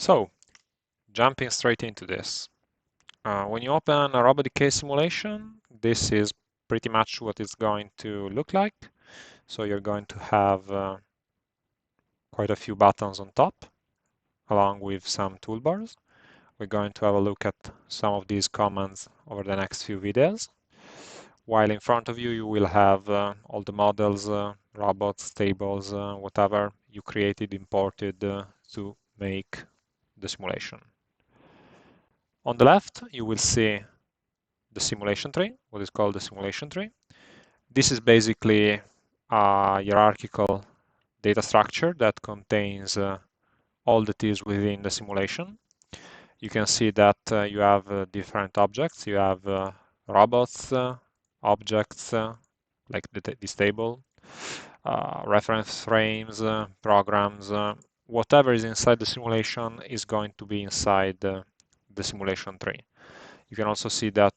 So, jumping straight into this. When you open a RoboDK simulation, this is pretty much what it's going to look like. So you're going to have quite a few buttons on top, along with some toolbars. We're going to have a look at some of these commands over the next few videos. While in front of you, you will have all the models, robots, tables, whatever you created, imported to make the simulation. On the left, you will see the simulation tree, what is called the simulation tree. This is basically a hierarchical data structure that contains all that is within the simulation. You can see that you have different objects. You have robots, objects like this table, reference frames, programs, whatever is inside the simulation is going to be inside the simulation tree. You can also see that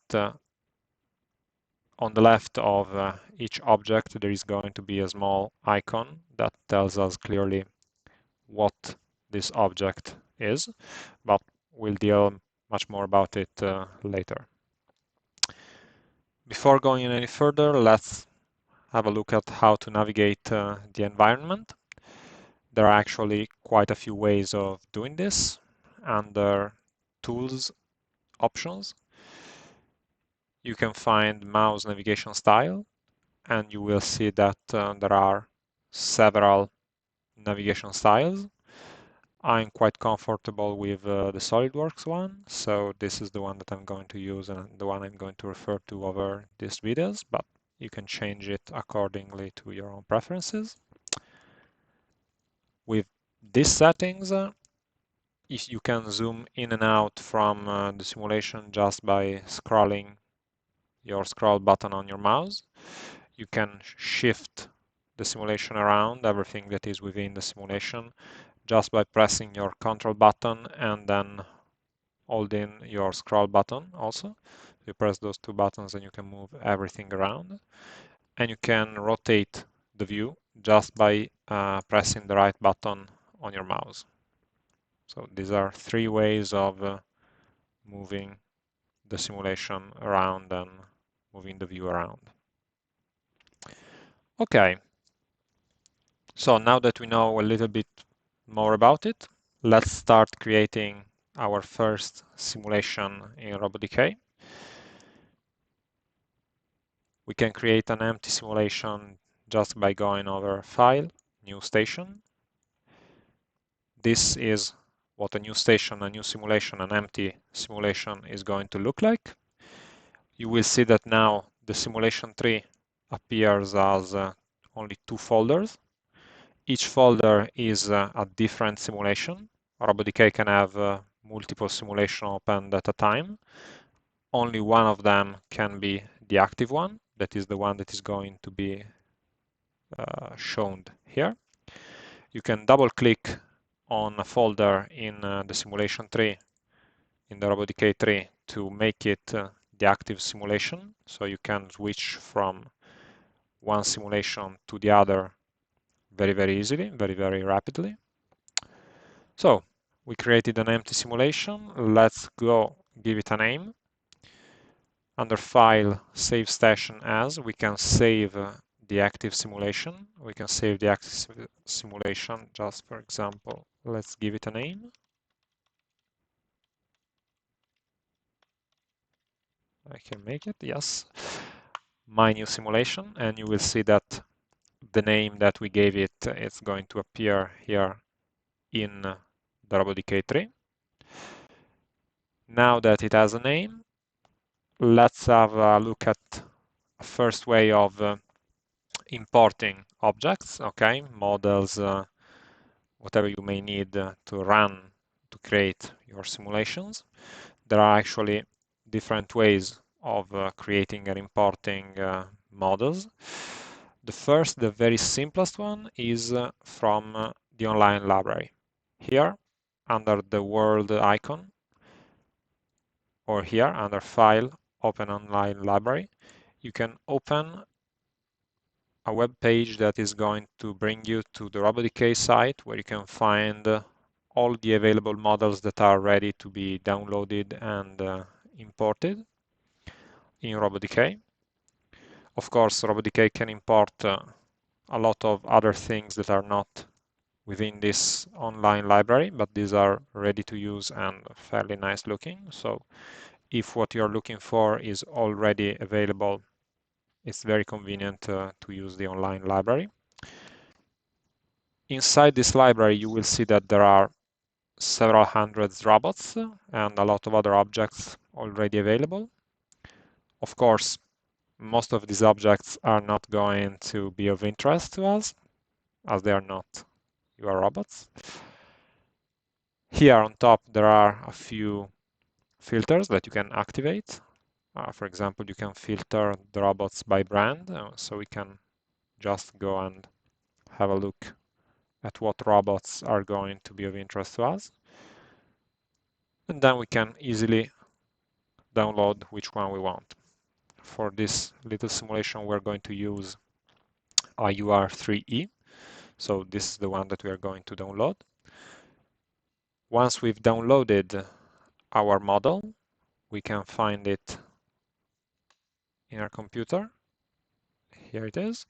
on the left of each object there is going to be a small icon that tells us clearly what this object is, but we'll deal much more about it later. Before going any further, let's have a look at how to navigate the environment. There are actually quite a few ways of doing this. Under Tools options, you can find mouse navigation style, and you will see that there are several navigation styles. I'm quite comfortable with the SolidWorks one, so this is the one that I'm going to use and the one I'm going to refer to over these videos, but you can change it accordingly to your own preferences. With these settings, if you can zoom in and out from the simulation just by scrolling your scroll button on your mouse. You can shift the simulation around, everything that is within the simulation, just by pressing your control button and then holding your scroll button also. You press those two buttons and you can move everything around. And you can rotate the view just by pressing the right button on your mouse. So these are three ways of moving the simulation around and moving the view around. Okay, so now that we know a little bit more about it, let's start creating our first simulation in RoboDK. We can create an empty simulation just by going over File, New Station. This is what a new station, a new simulation, an empty simulation is going to look like. You will see that now the simulation tree appears as only two folders. Each folder is a different simulation. RoboDK can have multiple simulations opened at a time. Only one of them can be the active one. That is the one that is going to be shown here. You can double click on a folder in the simulation tree, in the RoboDK tree, to make it the active simulation. So you can switch from one simulation to the other very, very easily, very, very rapidly. So we created an empty simulation. Let's go give it a name. Under File, Save Station As, we can save the active simulation. We can save the active simulation, just for example, let's give it a name. I can make it, yes. My new simulation, and you will see that the name that we gave it is going to appear here in the RoboDK tree. Now that it has a name, let's have a look at a first way of importing objects, okay, models, whatever you may need to run to create your simulations. There are actually different ways of creating and importing models. The first, the very simplest one, is from the online library. Here, under the world icon, or here under File, Open Online Library, you can open a web page that is going to bring you to the RoboDK site where you can find all the available models that are ready to be downloaded and imported in RoboDK. Of course, RoboDK can import a lot of other things that are not within this online library, but these are ready to use and fairly nice looking. So if what you're looking for is already available, it's very convenient to use the online library. Inside this library, you will see that there are several hundreds robots and a lot of other objects already available. Of course, most of these objects are not going to be of interest to us, as they are not your robots. Here on top, there are a few filters that you can activate. For example, you can filter the robots by brand, so we can just go and have a look at what robots are going to be of interest to us. And then we can easily download which one we want. For this little simulation, we're going to use IUR3E. So this is the one that we are going to download. Once we've downloaded our model, we can find it in our computer. Here it is.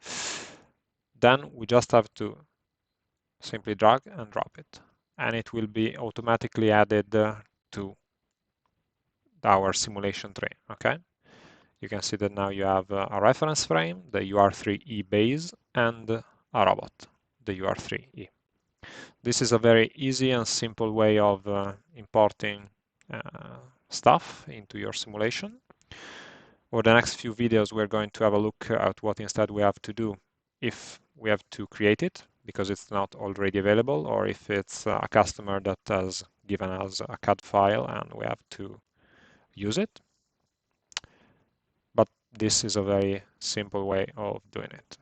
Then we just have to simply drag and drop it, and it will be automatically added to our simulation tree. Okay, you can see that now you have a reference frame, the UR3E base, and a robot, the UR3E. This is a very easy and simple way of importing stuff into your simulation. For the next few videos, we're going to have a look at what instead we have to do if we have to create it because it's not already available, or if it's a customer that has given us a CAD file and we have to use it. But this is a very simple way of doing it.